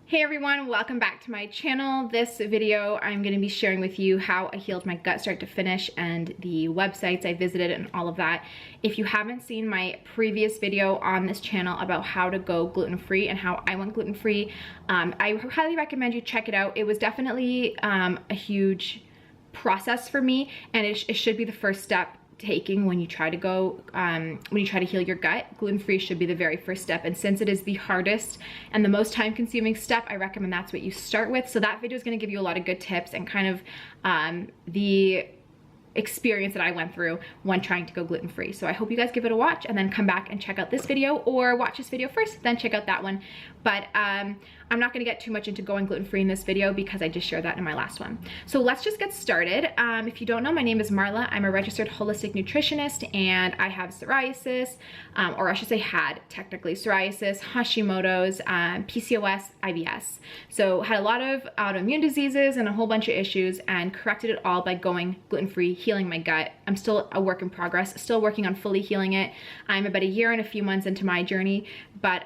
Hey everyone, welcome back to my channel. This video I'm going to be sharing with you how I healed my gut start to finish and the websites I visited and all of that. If you haven't seen my previous video on this channel about how to go gluten-free and how I went gluten-free, I highly recommend you check it out. It was definitely a huge process for me, and it should be the first step taking when you try to go when you try to heal your gut. Gluten-free should be the very first step, and since it is the hardest and the most time-consuming step, I recommend that's what you start with. So that video is going to give you a lot of good tips and kind of the experience that I went through when trying to go gluten-free. So I hope you guys give it a watch and then come back and check out this video, or watch this video first then check out that one. But I'm not going to get too much into going gluten-free in this video because I just shared that in my last one. So let's just get started. If you don't know, my name is Marla. I'm a registered holistic nutritionist, and I have psoriasis, or I should say had technically psoriasis, Hashimoto's, PCOS, IBS. So had a lot of autoimmune diseases and a whole bunch of issues, and corrected it all by going gluten-free, healing my gut. I'm still a work in progress, still working on fully healing it. I'm about a year and a few months into my journey, but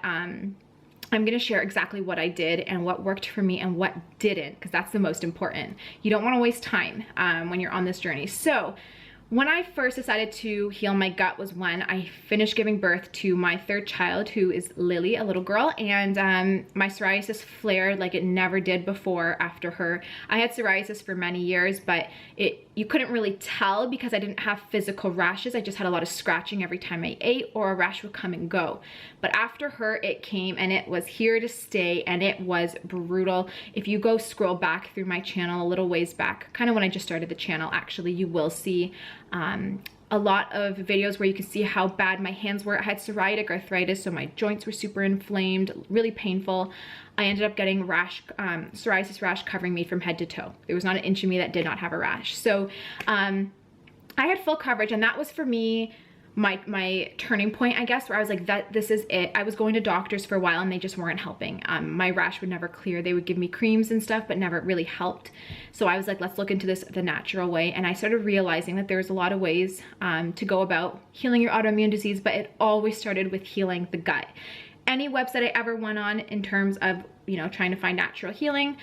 I'm gonna share exactly what I did and what worked for me and what didn't, because that's the most important. You don't wanna waste time when you're on this journey. So when I first decided to heal my gut was when I finished giving birth to my third child, who is Lily, a little girl, and my psoriasis flared like it never did before after her. I had psoriasis for many years, but you couldn't really tell because I didn't have physical rashes. I just had a lot of scratching every time I ate, or a rash would come and go. But after her, it came, and it was here to stay, and it was brutal. If you go scroll back through my channel a little ways back, kind of when I just started the channel, actually, you will see a lot of videos where you can see how bad my hands were. I had psoriatic arthritis, so my joints were super inflamed, really painful. I ended up getting psoriasis rash covering me from head to toe. There was not an inch of me that did not have a rash. So I had full coverage, and that was for me my turning point, I guess, where I was like, this is it. I was going to doctors for a while and they just weren't helping. My rash would never clear. They would give me creams and stuff, but never really helped. So I was like, let's look into this the natural way. And I started realizing that there's a lot of ways to go about healing your autoimmune disease, but it always started with healing the gut. Any website I ever went on in terms of, trying to find natural healing,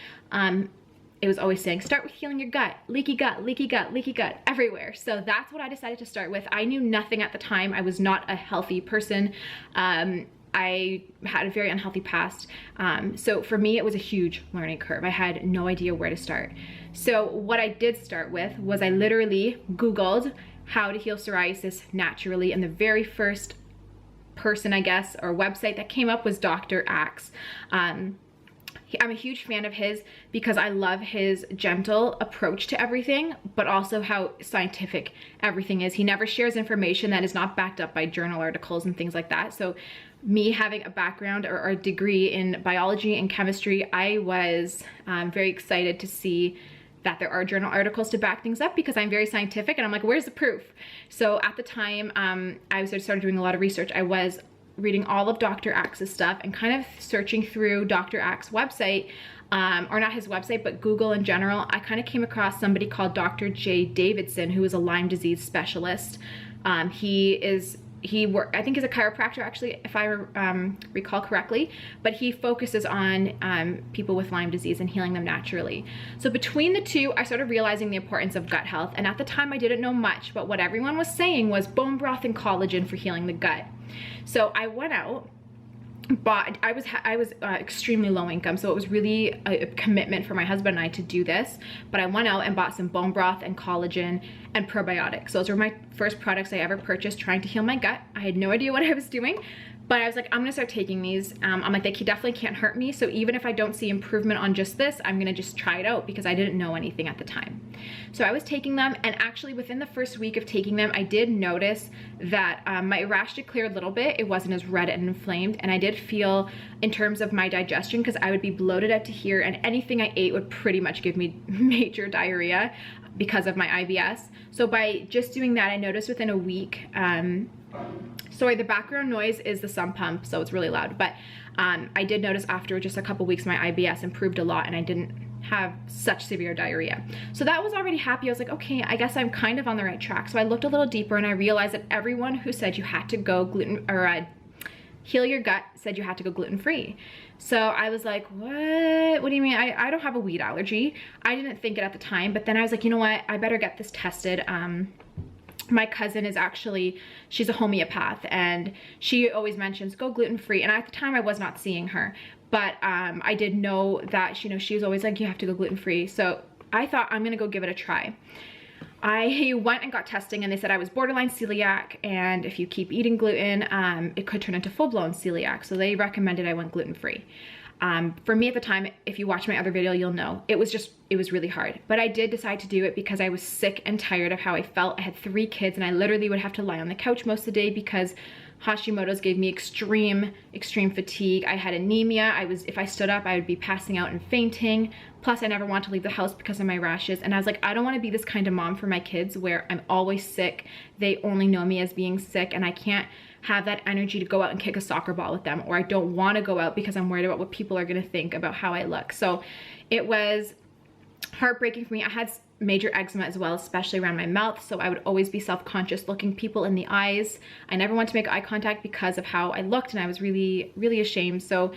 it was always saying, start with healing your gut, leaky gut, leaky gut, leaky gut, everywhere. So that's what I decided to start with. I knew nothing at the time. I was not a healthy person. I had a very unhealthy past. So for me, it was a huge learning curve. I had no idea where to start. So what I did start with was I literally Googled how to heal psoriasis naturally, and the very first person, I guess, or website that came up was Dr. Axe. I'm a huge fan of his because I love his gentle approach to everything, but also how scientific everything is. He never shares information that is not backed up by journal articles and things like that. So me having a background or a degree in biology and chemistry, I was very excited to see that there are journal articles to back things up, because I'm very scientific and I'm like, where's the proof? So at the time, I started doing a lot of research. I was reading all of Dr. Axe's stuff and kind of searching through Dr. Axe's website, or not his website, but Google in general. I kind of came across somebody called Dr. J. Davidson, who is a Lyme disease specialist. I think he's a chiropractor, actually, if I recall correctly, but he focuses on people with Lyme disease and healing them naturally. So between the two, I started realizing the importance of gut health. And at the time, I didn't know much, but what everyone was saying was bone broth and collagen for healing the gut. So I went out, but I was extremely low income, so it was really a commitment for my husband and I to do this. But I went out and bought some bone broth and collagen and probiotics. So those were my first products I ever purchased trying to heal my gut. I had no idea what I was doing, but I was like, I'm gonna start taking these. I'm like, they definitely can't hurt me. So even if I don't see improvement on just this, I'm gonna just try it out, because I didn't know anything at the time. So I was taking them, and actually within the first week of taking them, I did notice that my rash did clear a little bit. It wasn't as red and inflamed, and I did feel in terms of my digestion, because I would be bloated out to here, and anything I ate would pretty much give me major diarrhea because of my IBS. So by just doing that, I noticed within a week, sorry, the background noise is the sump pump, so it's really loud, but I did notice after just a couple weeks my IBS improved a lot, and I didn't have such severe diarrhea. So that was already happy. I was like, okay, I guess I'm kind of on the right track. So I looked a little deeper, and I realized that everyone who said you had to go gluten or Heal Your Gut said you had to go gluten-free. So I was like, what do you mean? I don't have a wheat allergy. I didn't think it at the time, but then I was like, you know what, I better get this tested. My cousin is actually, she's a homeopath, and she always mentions go gluten-free. And at the time I was not seeing her, but I did know that, you know, she was always like, you have to go gluten-free. So I thought, I'm gonna go give it a try. I went and got testing, and they said I was borderline celiac, and if you keep eating gluten, it could turn into full-blown celiac. So they recommended I went gluten-free. For me at the time, if you watch my other video, you'll know, it was really hard. But I did decide to do it because I was sick and tired of how I felt. I had 3 kids, and I literally would have to lie on the couch most of the day because Hashimoto's gave me extreme fatigue. I had anemia. If I stood up, I would be passing out and fainting. Plus, I never want to leave the house because of my rashes. And I was like, I don't want to be this kind of mom for my kids where I'm always sick. They only know me as being sick, and I can't have that energy to go out and kick a soccer ball with them, or I don't want to go out because I'm worried about what people are going to think about how I look. So it was heartbreaking for me. I had major eczema as well, especially around my mouth, so I would always be self-conscious looking people in the eyes. I never wanted to make eye contact because of how I looked, and I was really ashamed. So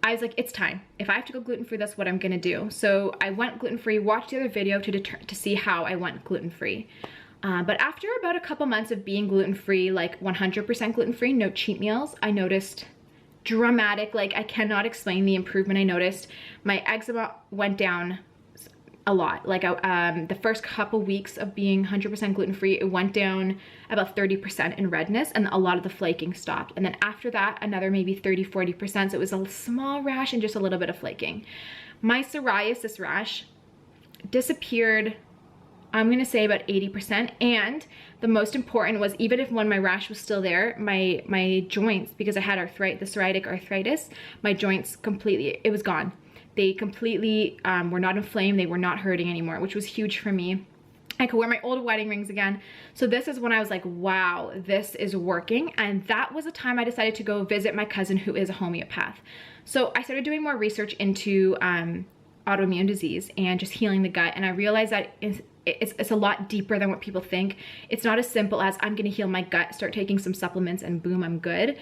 I was like, it's time. If I have to go gluten-free, that's what I'm gonna do. So I went gluten-free, watched the other video to see how I went gluten-free. But after about a couple months of being gluten-free, like 100% gluten-free, no cheat meals, I noticed dramatic, like I cannot explain the improvement I noticed. My eczema went down a lot. Like the first couple weeks of being 100% gluten-free, it went down about 30% in redness, and a lot of the flaking stopped. And then after that, another maybe 30-40%. So it was a small rash and just a little bit of flaking. My psoriasis rash disappeared, I'm gonna say about 80%. And the most important was, even if when my rash was still there, my joints, because I had the psoriatic arthritis, my joints completely, it was gone. They completely were not inflamed. They were not hurting anymore, which was huge for me. I could wear my old wedding rings again. So this is when I was like, wow, this is working. And that was the time I decided to go visit my cousin who is a homeopath. So I started doing more research into autoimmune disease and just healing the gut. And I realized that it's a lot deeper than what people think. It's not as simple as I'm gonna heal my gut, start taking some supplements, and boom, I'm good.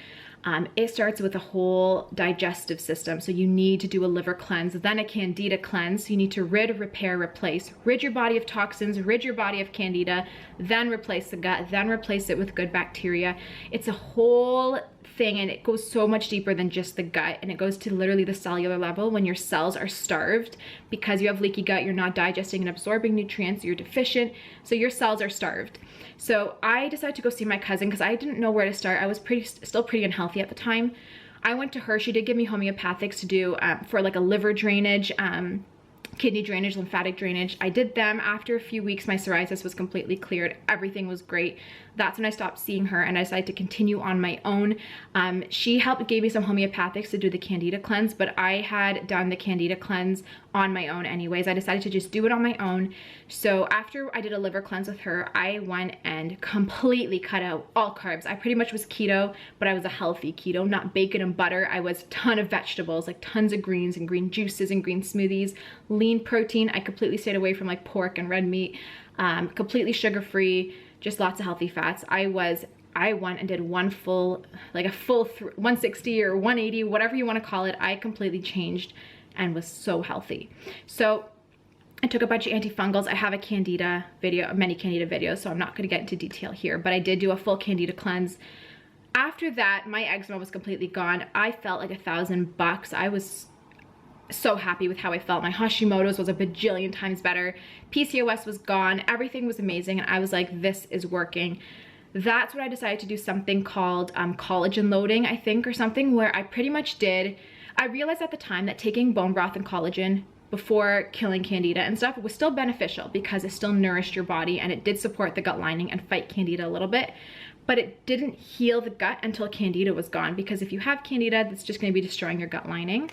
It starts with a whole digestive system. So you need to do a liver cleanse, then a Candida cleanse. You need to rid, repair, replace. Rid your body of toxins, rid your body of Candida, then replace the gut, then replace it with good bacteria. It's a whole thing, and it goes so much deeper than just the gut, and it goes to literally the cellular level. When your cells are starved because you have leaky gut, you're not digesting and absorbing nutrients, you're deficient, so your cells are starved. So I decided to go see my cousin because I didn't know where to start. I was still pretty unhealthy at the time. I went to her. She did give me homeopathics to do for like a liver drainage, kidney drainage, lymphatic drainage. I did them. After a few weeks, my psoriasis was completely cleared. Everything was great. That's when I stopped seeing her and I decided to continue on my own. She gave me some homeopathics to do the Candida cleanse, but I had done the Candida cleanse on my own anyways. I decided to just do it on my own. So after I did a liver cleanse with her, I went and completely cut out all carbs. I pretty much was keto, but I was a healthy keto, not bacon and butter. I was a ton of vegetables, like tons of greens and green juices and green smoothies, lean protein. I completely stayed away from like pork and red meat, completely sugar-free, just lots of healthy fats. I went and did one full, like a full 160 or 180, whatever you want to call it. I completely changed and was so healthy. So I took a bunch of antifungals. I have a Candida video, many Candida videos, so I'm not going to get into detail here, but I did do a full Candida cleanse. After that, my eczema was completely gone. I felt like $1,000. I was so happy with how I felt. My Hashimoto's was a bajillion times better. PCOS was gone. Everything was amazing. And I was like, this is working. That's when I decided to do something called collagen loading, I think, or something, where I pretty much did, I realized at the time that taking bone broth and collagen before killing Candida and stuff was still beneficial because it still nourished your body and it did support the gut lining and fight Candida a little bit. But it didn't heal the gut until Candida was gone, because if you have Candida, that's just going to be destroying your gut lining.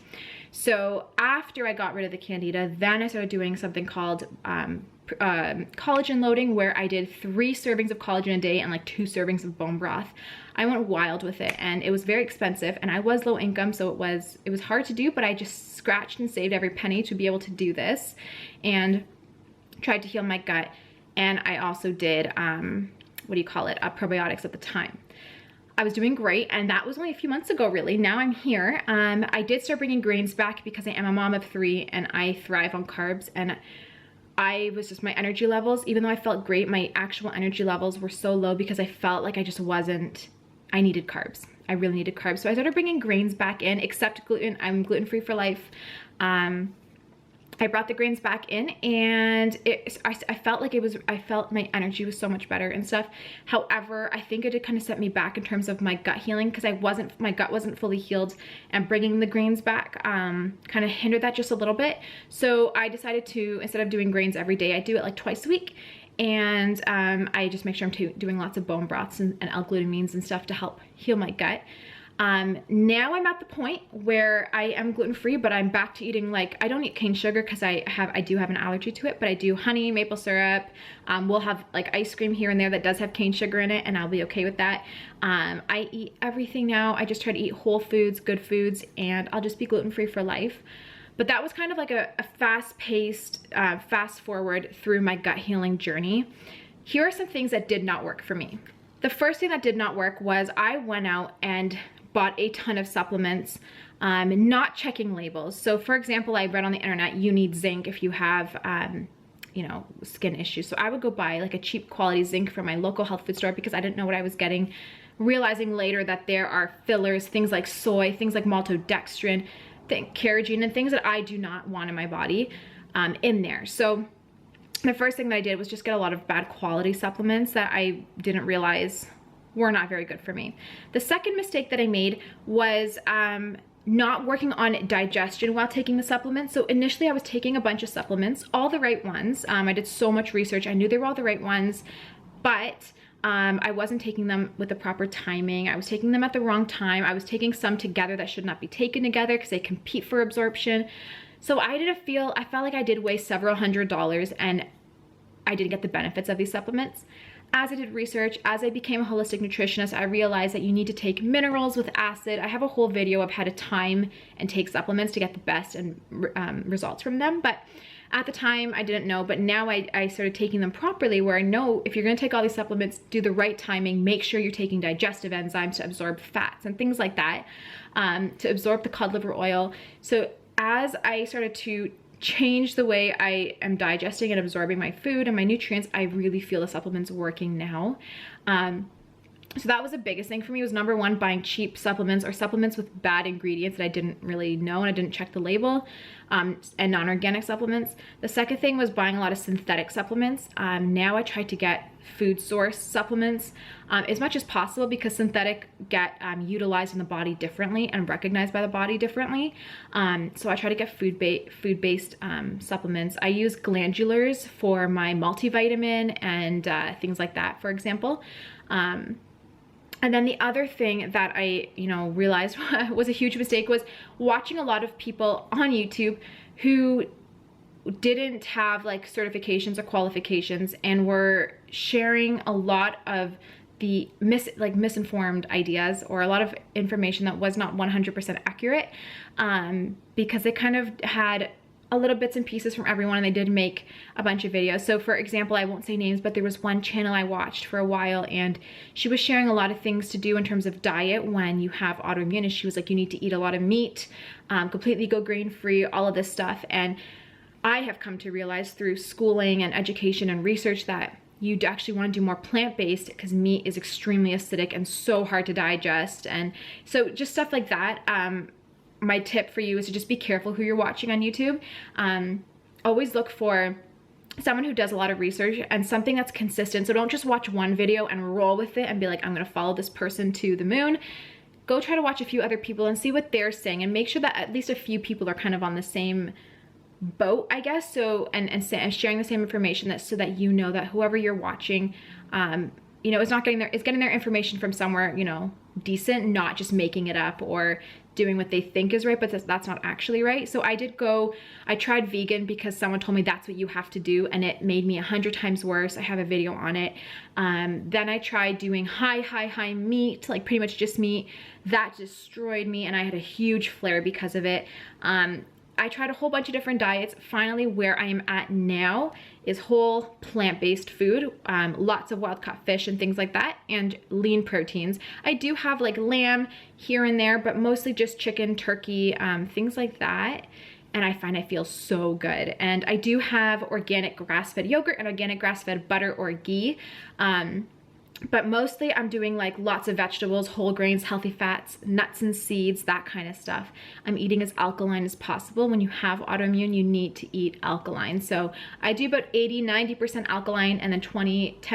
So after I got rid of the Candida, then I started doing something called collagen loading, where I did 3 servings of collagen a day and like 2 servings of bone broth. I went wild with it, and it was very expensive, and I was low income, so it was hard to do, but I just scratched and saved every penny to be able to do this and tried to heal my gut. And I also did probiotics at the time. I was doing great, and that was only a few months ago, really. Now I'm here. I did start bringing grains back because I am a mom of 3 and I thrive on carbs, and I was just, my energy levels, even though I felt great, my actual energy levels were so low because I felt like I just wasn't, I needed carbs. I really needed carbs. So I started bringing grains back in, except gluten. I'm gluten-free for life. I brought the grains back in, and I felt like I felt my energy was so much better and stuff. However, I think it did kind of set me back in terms of my gut healing, because my gut wasn't fully healed, and bringing the grains back kind of hindered that just a little bit. So I decided to, instead of doing grains every day, I do it like twice a week. And I just make sure I'm doing lots of bone broths and L-glutamines and stuff to help heal my gut. Now I'm at the point where I am gluten-free, but I'm back to eating, like, I don't eat cane sugar because I do have an allergy to it, but I do honey, maple syrup. We'll have like ice cream here and there that does have cane sugar in it, and I'll be okay with that. I eat everything now. I just try to eat whole foods, good foods, and I'll just be gluten-free for life. But that was kind of like a fast-paced, fast forward through my gut healing journey. Here are some things that did not work for me. The first thing that did not work was I went out and bought a ton of supplements, not checking labels. So for example, I read on the internet, you need zinc if you have, you know, skin issues. So I would go buy like a cheap quality zinc from my local health food store because I didn't know what I was getting, realizing later that there are fillers, things like soy, things like maltodextrin, carrageenan, and things that I do not want in my body in there. So the first thing that I did was just get a lot of bad quality supplements that I didn't realize were not very good for me. The second mistake that I made was not working on digestion while taking the supplements. So initially I was taking a bunch of supplements, all the right ones. I did so much research. I knew they were all the right ones, but I wasn't taking them with the proper timing. I was taking them at the wrong time. I was taking some together that should not be taken together because they compete for absorption. So I felt like I did waste several $100s, and I didn't get the benefits of these supplements. As I did research, as I became a holistic nutritionist, I realized that you need to take minerals with acid. I have a whole video of how to time and take supplements to get the best and results from them. But at the time, I didn't know. But now I started taking them properly, where I know if you're going to take all these supplements, do the right timing. Make sure you're taking digestive enzymes to absorb fats and things like that, to absorb the cod liver oil. So as I started to change the way I am digesting and absorbing my food and my nutrients, I really feel the supplements working now. So that was the biggest thing for me, was number one, buying cheap supplements or supplements with bad ingredients that I didn't really know and I didn't check the label, and non-organic supplements. The second thing was buying a lot of synthetic supplements. Now I try to get food source supplements as much as possible, because synthetic get utilized in the body differently and recognized by the body differently. So I try to get food-based supplements. I use glandulars for my multivitamin and things like that, for example. And then the other thing that I, realized was a huge mistake was watching a lot of people on YouTube who didn't have like certifications or qualifications and were sharing a lot of the misinformed ideas, or a lot of information that was not 100% accurate, because they kind of had a little bits and pieces from everyone, and they did make a bunch of videos. So for example, I won't say names, but there was one channel I watched for a while, and she was sharing a lot of things to do in terms of diet when you have autoimmune. And she was like, you need to eat a lot of meat, completely go grain-free, all of this stuff. And I have come to realize through schooling and education and research that you actually want to do more plant-based, because meat is extremely acidic and so hard to digest. And so just stuff like that. My tip for you is to just be careful who you're watching on YouTube. Always look for someone who does a lot of research and something that's consistent. So don't just watch one video and roll with it and be like, I'm gonna follow this person to the moon. Go try to watch a few other people and see what they're saying, and make sure that at least a few people are kind of on the same boat, I guess. So, and sharing the same information, so that you know that whoever you're watching, is getting their information from somewhere, decent, not just making it up or doing what they think is right, but that's not actually right. So I tried vegan because someone told me that's what you have to do, and it made me 100 times worse. I have a video on it. Then I tried doing high meat, like pretty much just meat. That destroyed me, and I had a huge flare because of it. I tried a whole bunch of different diets. Finally, where I am at now is whole plant-based food, lots of wild-caught fish and things like that, and lean proteins. I do have like lamb here and there, but mostly just chicken, turkey, things like that. And I find I feel so good. And I do have organic grass-fed yogurt and organic grass-fed butter or ghee. But mostly I'm doing like lots of vegetables, whole grains, healthy fats, nuts and seeds, that kind of stuff. I'm eating as alkaline as possible. When you have autoimmune, you need to eat alkaline. So I do about 80-90% alkaline and then 10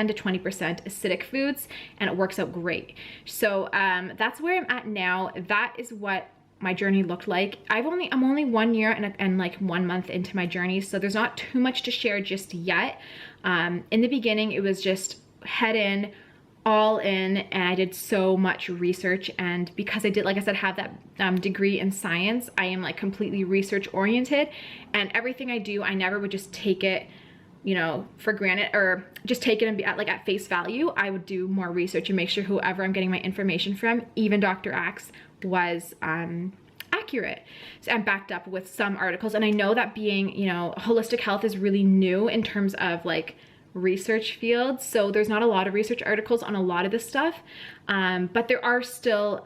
to 20% acidic foods, and it works out great. So that's where I'm at now. That is what my journey looked like. I'm only 1 year and like 1 month into my journey, so there's not too much to share just yet. In the beginning, it was just head in, all in, and I did so much research. And because I did, like I said, have that degree in science, I am like completely research oriented, and everything I do, I never would just take it, you know, for granted, or just take it and be at face value. I would do more research and make sure whoever I'm getting my information from, even Dr. Axe, was accurate and backed up with some articles. And I know that being, you know, holistic health is really new in terms of like research fields, so there's not a lot of research articles on a lot of this stuff, but there are still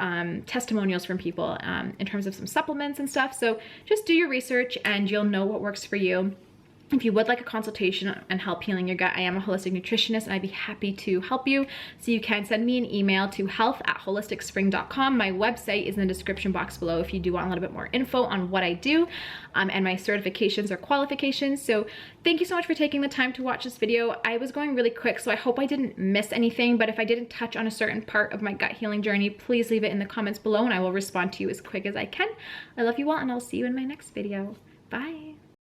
testimonials from people in terms of some supplements and stuff. So just do your research and you'll know what works for you. If you would like a consultation and help healing your gut, I am a holistic nutritionist and I'd be happy to help you. So you can send me an email to health@holisticspring.com. My website is in the description box below if you do want a little bit more info on what I do and my certifications or qualifications. So thank you so much for taking the time to watch this video. I was going really quick, so I hope I didn't miss anything, but if I didn't touch on a certain part of my gut healing journey, please leave it in the comments below and I will respond to you as quick as I can. I love you all and I'll see you in my next video. Bye.